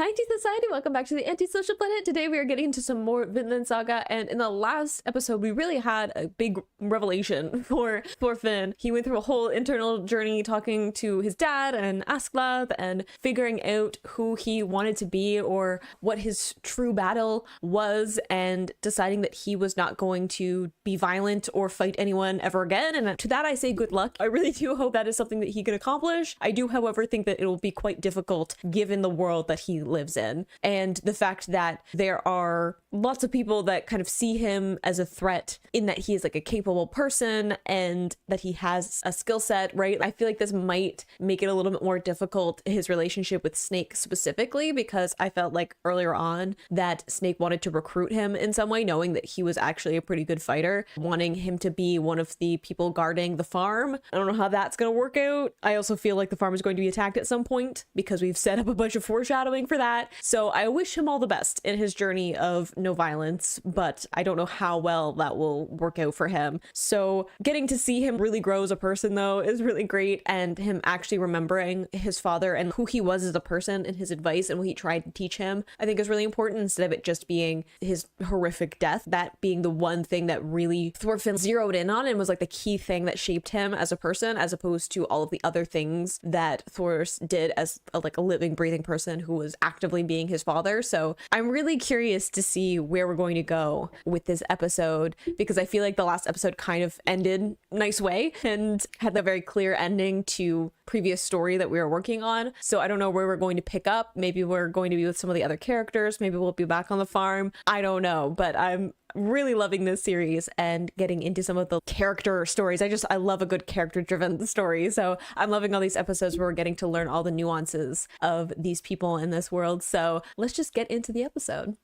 Nighty Society, welcome back to the Antisocial Planet. Today we are getting into some more Vinland Saga, and in the last episode we really had a big revelation for Thorfinn. He went through a whole internal journey talking to his dad and Askeladd and figuring out who he wanted to be or what his true battle was, and deciding that he was not going to be violent or fight anyone ever again. And to that I say good luck. I really do hope that is something that he can accomplish. I do, however, think that it will be quite difficult given the world that he lives in, and the fact that there are lots of people that kind of see him as a threat in that he is like a capable person and that he has a skill set, right? I feel like this might make it a little bit more difficult, his relationship with Snake specifically, because I felt like earlier on that Snake wanted to recruit him in some way, knowing that he was actually a pretty good fighter, wanting him to be one of the people guarding the farm. I don't know how that's going to work out. I also feel like the farm is going to be attacked at some point because we've set up a bunch of foreshadowing for that. So I wish him all the best in his journey of no violence, but I don't know how well that will work out for him. So getting to see him really grow as a person though is really great, and him actually remembering his father and who he was as a person and his advice and what he tried to teach him, I think is really important, instead of it just being his horrific death, that being the one thing that really Thorfinn zeroed in on and was like the key thing that shaped him as a person, as opposed to all of the other things that Thor did as like a living, breathing person who was actively being his father. So I'm really curious to see where we're going to go with this episode, because I feel like the last episode kind of ended nice way and had a very clear ending to previous story that we were working on. So I don't know where we're going to pick up. Maybe we're going to be with some of the other characters. Maybe we'll be back on the farm. I don't know, but I'm really loving this series and getting into some of the character stories. I love a good character driven story. So I'm loving all these episodes where we're getting to learn all the nuances of these people in this world. So let's just get into the episode.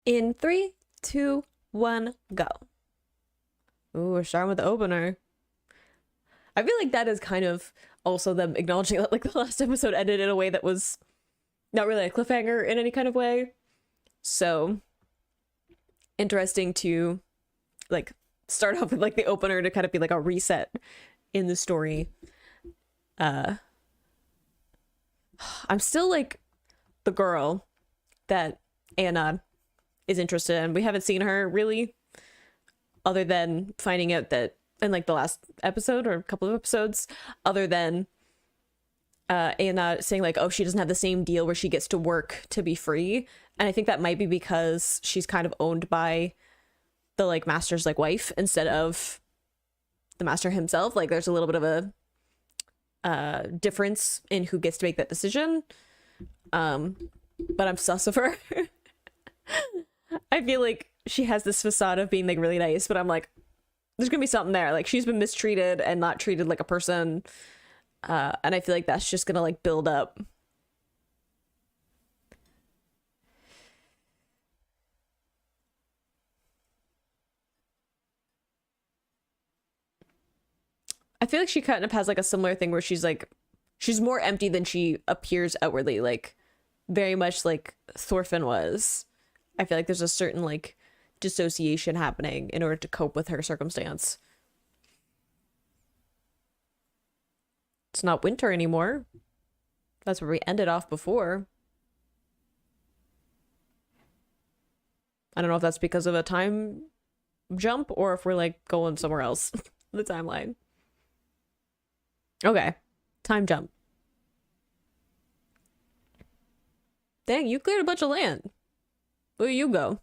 In 3, 2, 1, go. Ooh, we're starting with the opener. I feel like that is kind of also them acknowledging that like the last episode ended in a way that was not really a cliffhanger in any kind of way. So interesting to like start off with like the opener to kind of be like a reset in the story. I'm still like the girl that Anna is interested in. We haven't seen her really, other than finding out that in like the last episode or a couple of episodes, other than Anna saying like, oh, she doesn't have the same deal where she gets to work to be free. And I think that might be because she's kind of owned by the like master's like wife instead of the master himself. Like there's a little bit of a difference in who gets to make that decision. But I'm sus of her. I feel like she has this facade of being like really nice, but I'm like, there's gonna be something there. Like she's been mistreated and not treated like a person. And I feel like that's just gonna like build up. I feel like she kind of has like a similar thing where she's like, she's more empty than she appears outwardly, like very much like Thorfinn was. I feel like there's a certain like dissociation happening in order to cope with her circumstance. It's not winter anymore. That's where we ended off before. I don't know if that's because of a time jump or if we're like going somewhere else the timeline. Okay, time jump. Dang, you cleared a bunch of land. Where you go?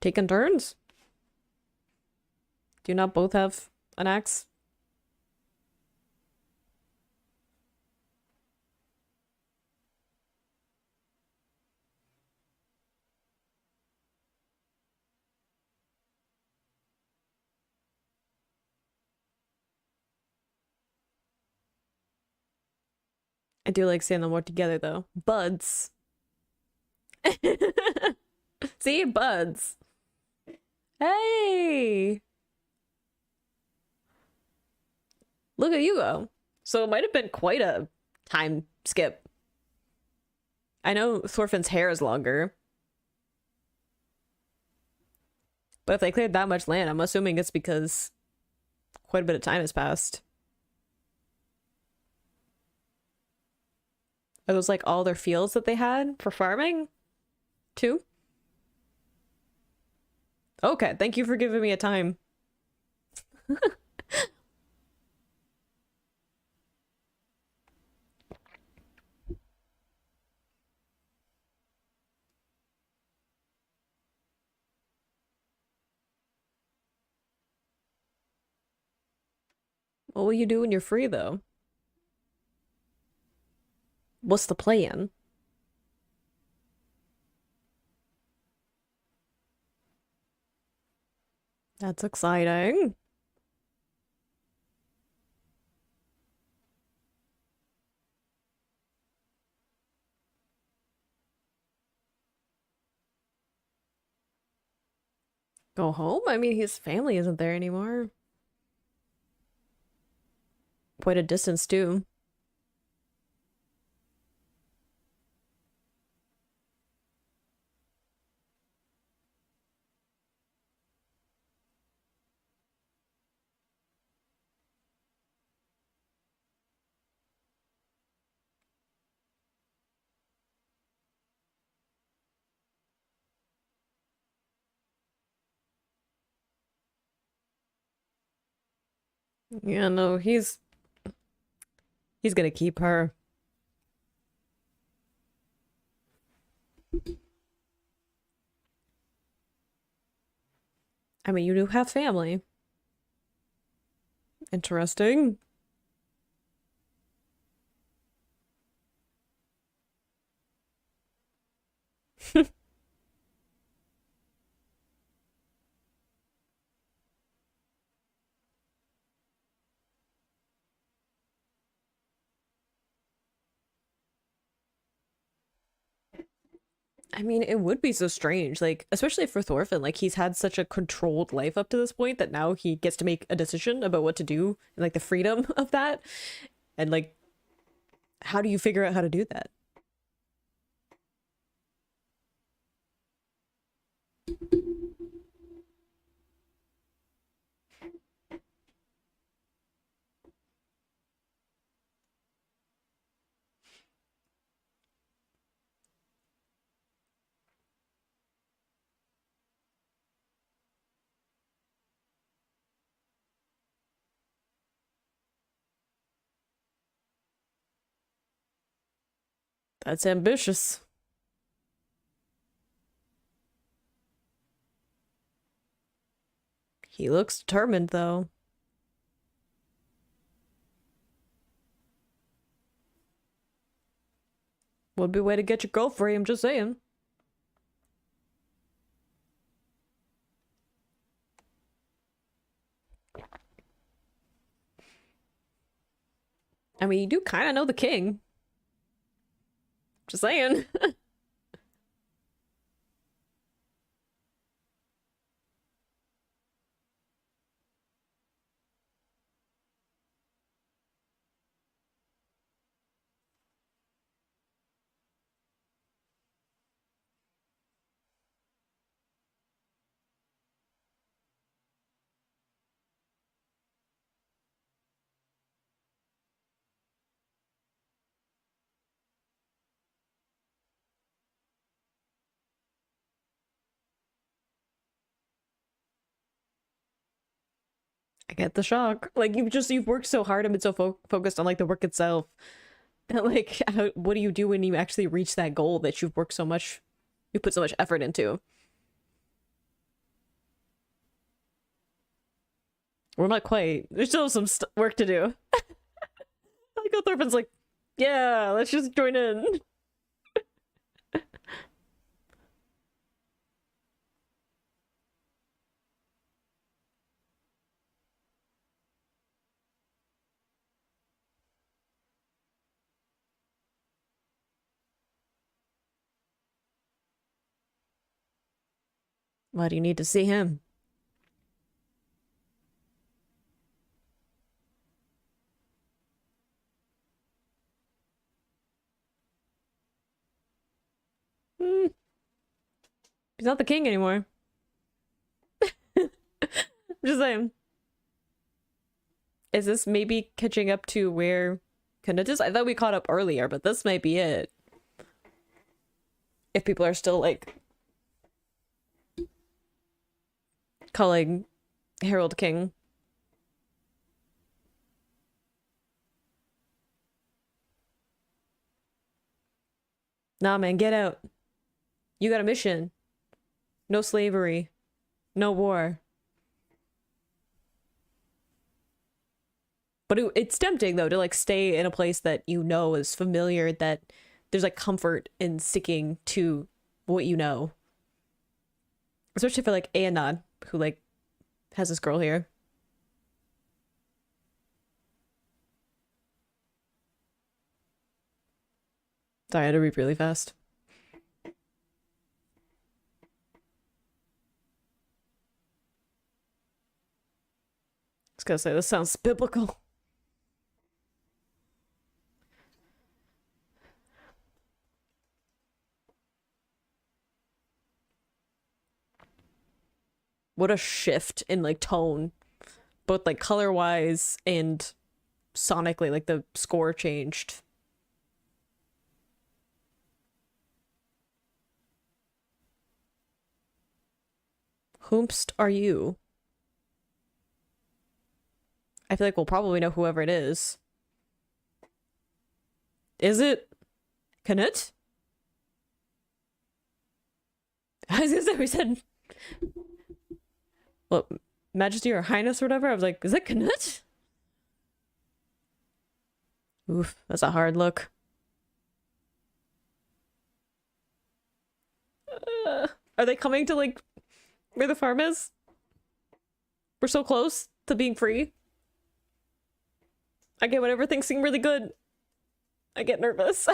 Taking turns? Do you not both have an axe? I do like seeing them work together though. Buds. See? Buds. Hey! Look at you go. So it might have been quite a time skip. I know Thorfinn's hair is longer. But if they cleared that much land, I'm assuming it's because quite a bit of time has passed. Are those like all their fields that they had for farming? Too? Okay, thank you for giving me a time. What will you do when you're free, though? What's the plan? That's exciting. Go home? I mean, his family isn't there anymore. Quite a distance, too. Yeah, no, he's gonna keep her. I mean, you do have family. Interesting. I mean, it would be so strange, like, especially for Thorfinn, like, he's had such a controlled life up to this point that now he gets to make a decision about what to do, and, like, the freedom of that. And, like, how do you figure out how to do that? That's ambitious. He looks determined, though. Would be a way to get your girl free, I'm just saying. I mean, you do kind of know the king. Just saying. I get the shock. Like, you've worked so hard and been so focused on, like, the work itself. And, like, what do you do when you actually reach that goal that you've worked so much, you put so much effort into? We're not quite. There's still some work to do. Like, Thorfinn's like, yeah, let's just join in. Why do you need to see him? Hmm, he's not the king anymore. I'm just saying. Is this maybe catching up to where Canut is? I thought we caught up earlier, but this might be it. If people are still like calling Harold king. Nah, man, get out. You got a mission. No slavery. No war. But it's tempting though to like stay in a place that you know is familiar, that there's like comfort in sticking to what you know. Especially for like Aenon, who like has this girl here. Sorry, I had to read really fast. I was gonna say, this sounds biblical. What a shift in like tone, both like color wise and sonically, like the score changed. Whomst are you? I feel like we'll probably know whoever it is. Is it Canut? I was gonna say, we said, what, Majesty or Highness or whatever? I was like, is it Canut? Oof, that's a hard look. Are they coming to like where the farm is? We're so close to being free. I get whenever things seem really good, I get nervous.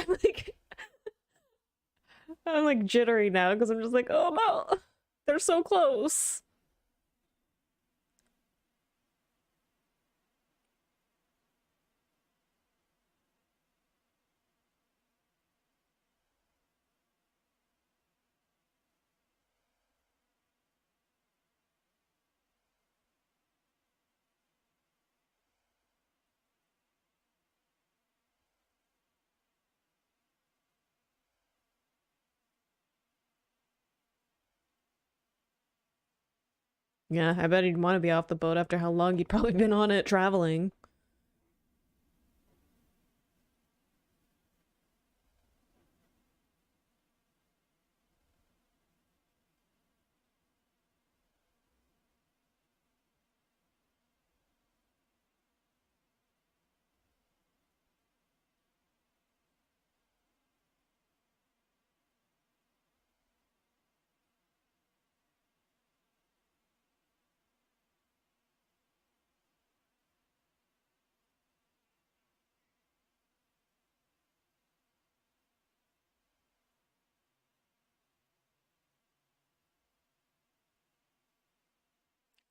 I'm like jittery now because I'm just like, oh no, they're so close. Yeah, I bet he'd want to be off the boat after how long he'd probably been on it traveling.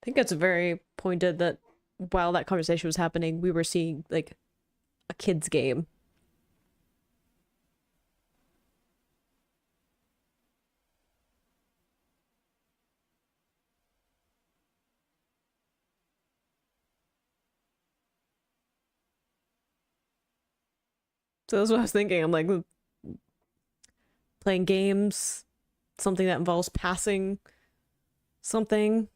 I think it's very pointed that while that conversation was happening, we were seeing like a kid's game. So that's what I was thinking. I'm like, playing games, something that involves passing something.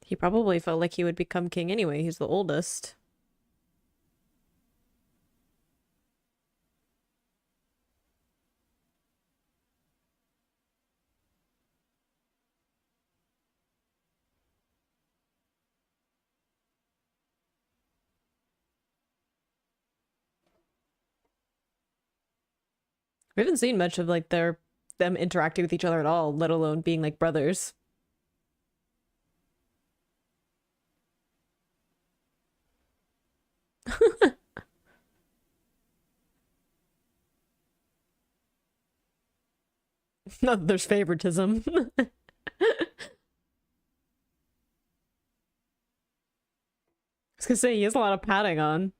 He probably felt like he would become king anyway. He's the oldest. We haven't seen much of like them interacting with each other at all, let alone being like brothers. No, there's favoritism. I was gonna say he has a lot of padding on.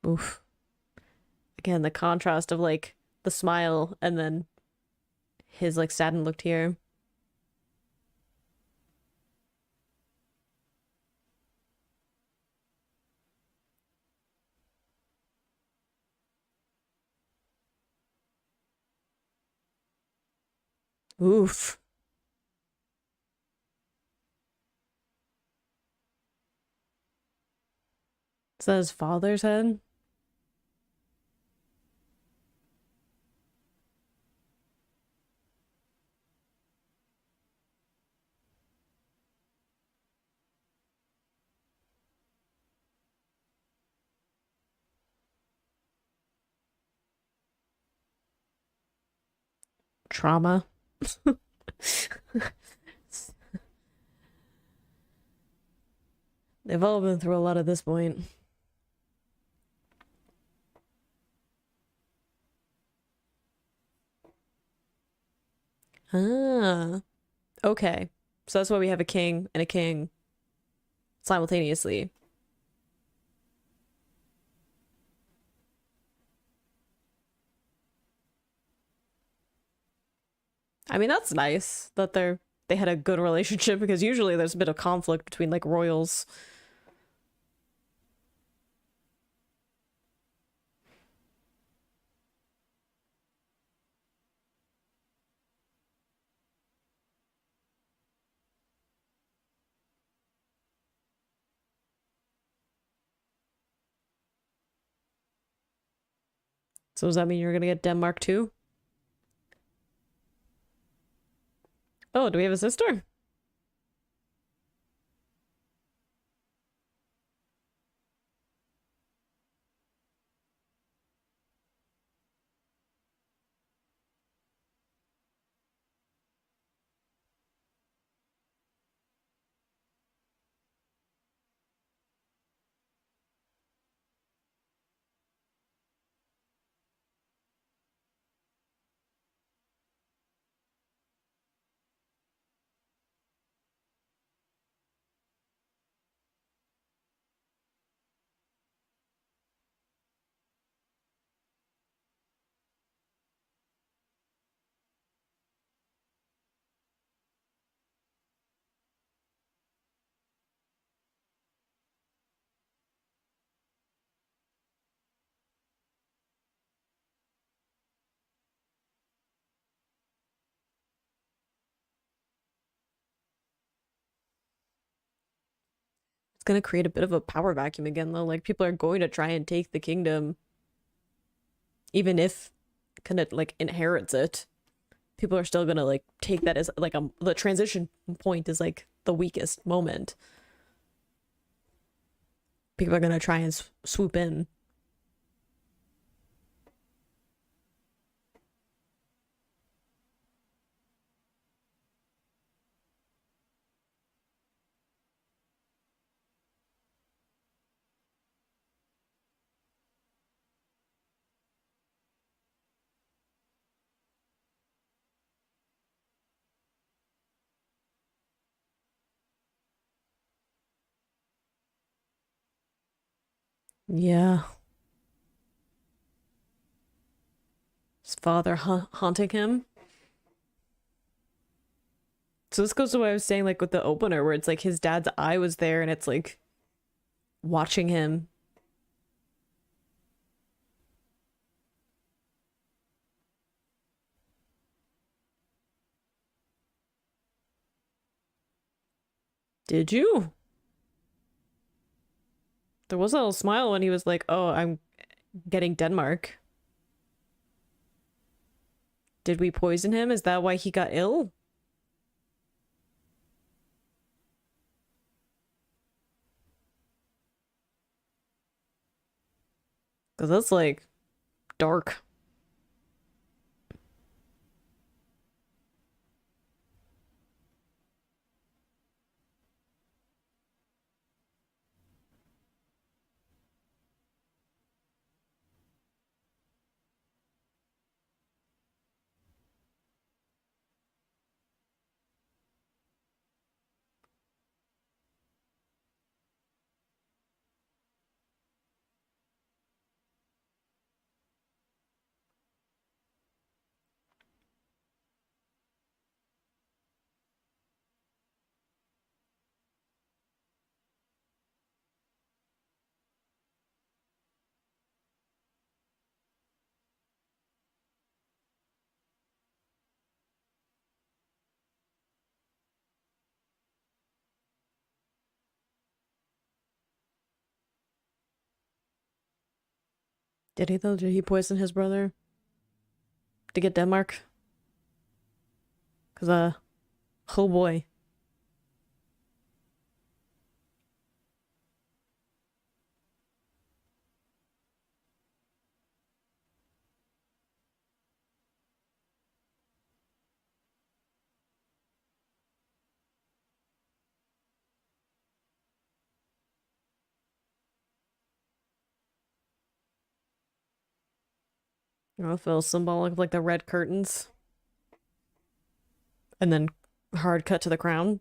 Oof. Again, the contrast of like the smile and then his like saddened look here. Oof. Is that his father's head? Trauma. They've all been through a lot at this point. Ah, okay. So that's why we have a king and a king simultaneously. I mean, that's nice that they had a good relationship because usually there's a bit of conflict between like royals. So does that mean you're gonna get Denmark too? Oh, do we have a sister? It's gonna create a bit of a power vacuum again, though. Like people are going to try and take the kingdom, even if Canut like inherits it. People are still gonna like take that as like the transition point is like the weakest moment. People are gonna try and swoop in. Yeah, his father haunting him. So this goes to what I was saying, like with the opener, where it's like his dad's eye was there, and it's like watching him. Did you? There was a little smile when he was like, "Oh, I'm getting Denmark." Did we poison him? Is that why he got ill? Because that's like dark. Did he though? Did he poison his brother to get Denmark? Because, oh boy. Oh, it feels symbolic of like the red curtains. And then hard cut to the crown.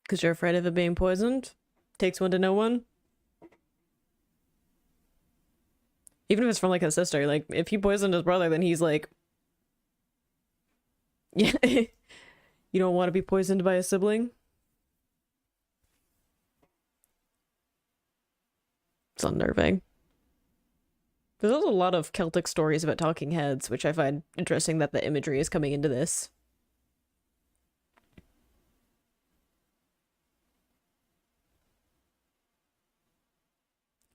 Because you're afraid of it being poisoned. Takes one to know one. Even if it's from like his sister. Like, if he poisoned his brother, then he's like, yeah. You don't want to be poisoned by a sibling? It's unnerving. There's also a lot of Celtic stories about talking heads, which I find interesting that the imagery is coming into this.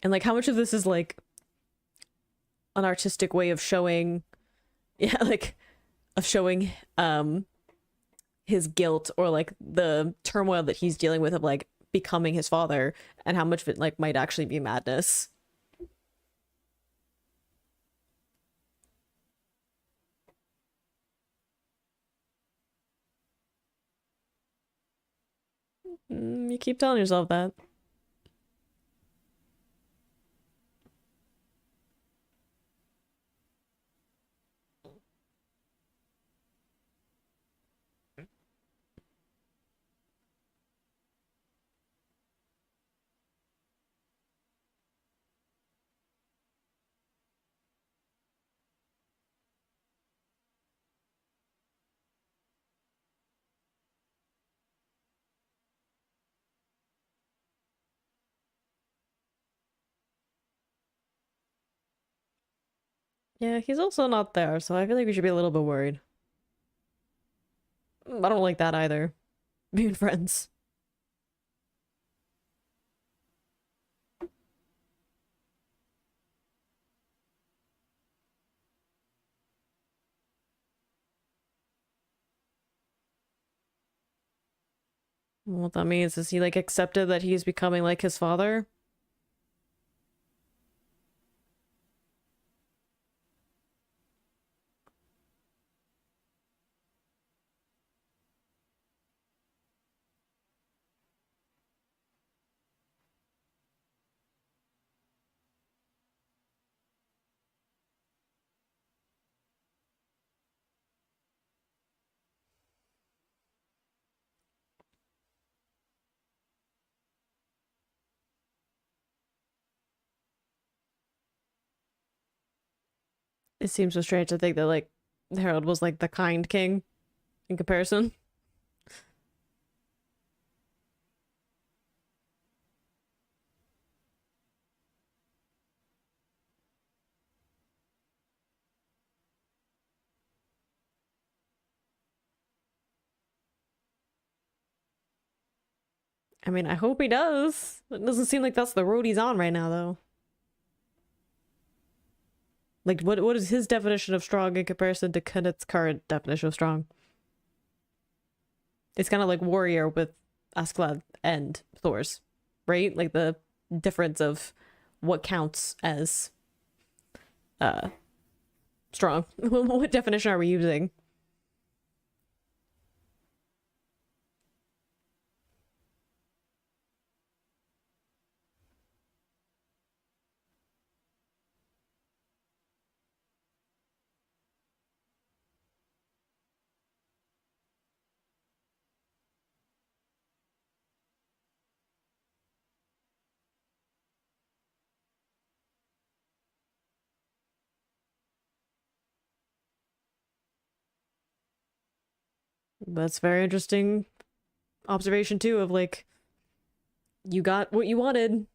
And like how much of this is like an artistic way of showing yeah, like of showing his guilt or like the turmoil that he's dealing with of like becoming his father, and how much of it like might actually be madness. You keep telling yourself that. Yeah, he's also not there, so I feel like we should be a little bit worried. I don't like that either. Being friends. What that means is he like accepted that he's becoming like his father. It seems so strange to think that like Harold was like the kind king in comparison. I mean, I hope he does. It doesn't seem like that's the road he's on right now, though. Like, what is his definition of strong in comparison to Canut's current definition of strong? It's kind of like warrior with Askeladd and Thor's, right? Like the difference of what counts as strong. What definition are we using? That's very interesting observation too, of like, you got what you wanted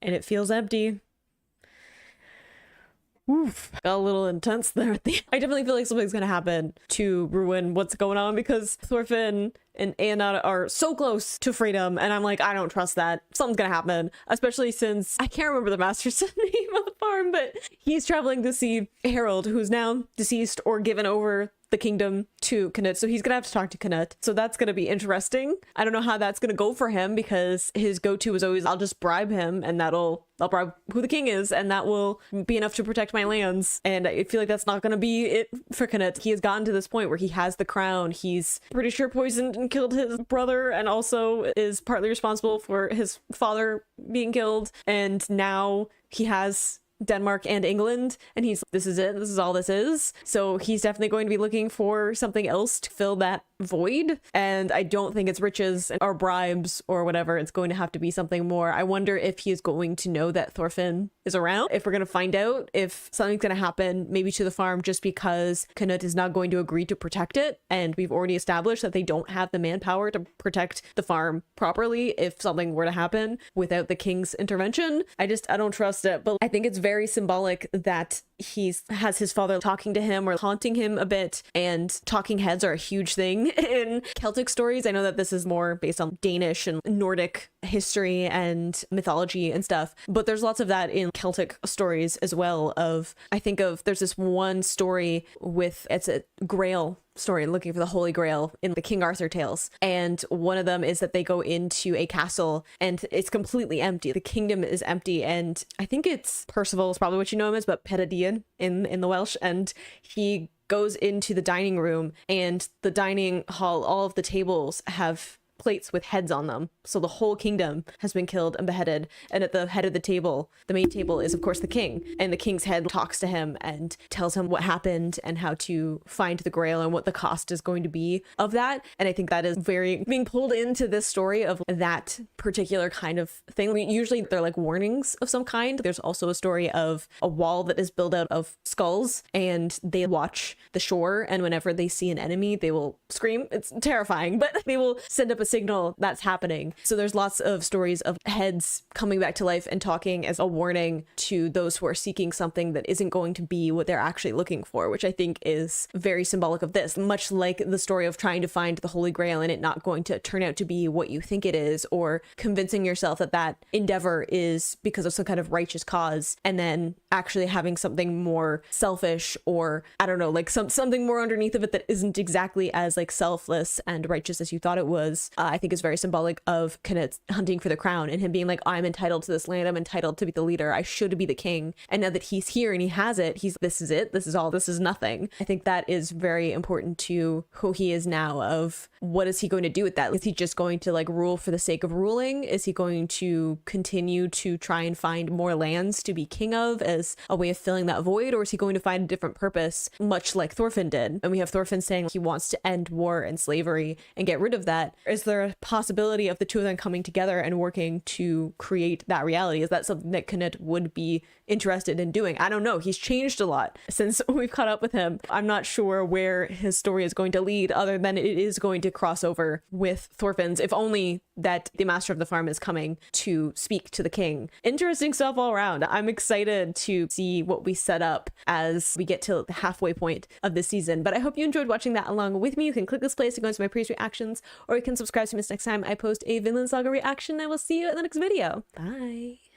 and it feels empty. Oof. Got a little intense there at the end. I definitely feel like something's gonna happen to ruin what's going on, because Thorfinn and Anna are so close to freedom, and I'm like, I don't trust that. Something's gonna happen, especially since I can't remember the master's name of the farm, but he's traveling to see Harold, who's now deceased or given over the kingdom to Canut, so he's gonna have to talk to Canut. So that's gonna be interesting. I don't know how that's gonna go for him, because his go-to is always, I'll just bribe him and I'll bribe who the king is, and that will be enough to protect my lands. And I feel like that's not gonna be it for Canut. He has gotten to this point where he has the crown. He's pretty sure poisoned and killed his brother, and also is partly responsible for his father being killed. And now he has Denmark and England, and he's, this is it, this is all this is. So he's definitely going to be looking for something else to fill that void, and I don't think it's riches or bribes or whatever. It's going to have to be something more. I wonder if he's going to know that Thorfinn is around, if we're going to find out if something's going to happen maybe to the farm just because Canut is not going to agree to protect it, and we've already established that they don't have the manpower to protect the farm properly if something were to happen without the king's intervention. I don't trust it, but I think it's very symbolic that has his father talking to him or haunting him a bit, and talking heads are a huge thing in Celtic stories. I know that this is more based on Danish and Nordic history and mythology and stuff, but there's lots of that in Celtic stories as well. There's this one story it's a Grail story, looking for the Holy Grail in the King Arthur tales, and one of them is that they go into a castle and it's completely empty. The kingdom is empty, and I think it's Percival is probably what you know him as, but Pedadian in the Welsh, and he goes into the dining room, and the dining hall, all of the tables have plates with heads on them. So the whole kingdom has been killed and beheaded. And at the head of the table, the main table, is of course the king. And the king's head talks to him and tells him what happened and how to find the grail and what the cost is going to be of that. And I think that is very being pulled into this story of that particular kind of thing. Usually they're like warnings of some kind. There's also a story of a wall that is built out of skulls, and they watch the shore, and whenever they see an enemy, they will scream. It's terrifying, but they will send up a signal that's happening. So there's lots of stories of heads coming back to life and talking as a warning to those who are seeking something that isn't going to be what they're actually looking for, which I think is very symbolic of this, much like the story of trying to find the Holy Grail and it not going to turn out to be what you think it is, or convincing yourself that that endeavor is because of some kind of righteous cause, and then actually having something more selfish, or I don't know, like something more underneath of it that isn't exactly as like selfless and righteous as you thought it was. I think is very symbolic of Canut hunting for the crown and him being like, I'm entitled to this land, I'm entitled to be the leader, I should be the king. And now that he's here and he has it, this is it, this is all, this is nothing. I think that is very important to who he is now, of what is he going to do with that? Is he just going to like rule for the sake of ruling? Is he going to continue to try and find more lands to be king of as a way of filling that void? Or is he going to find a different purpose, much like Thorfinn did? And we have Thorfinn saying he wants to end war and slavery and get rid of that. Is there a possibility of the two of them coming together and working to create that reality? Is that something that Canut would be interested in doing. I don't know. He's changed a lot since we've caught up with him. I'm not sure where his story is going to lead, other than it is going to cross over with Thorfinn's, if only that the master of the farm is coming to speak to the king. Interesting stuff all around. I'm excited to see what we set up as we get to the halfway point of this season. But I hope you enjoyed watching that along with me. You can click this place to go into my previous reactions, or you can subscribe to me next time I post a Vinland Saga reaction. I will see you in the next video. Bye.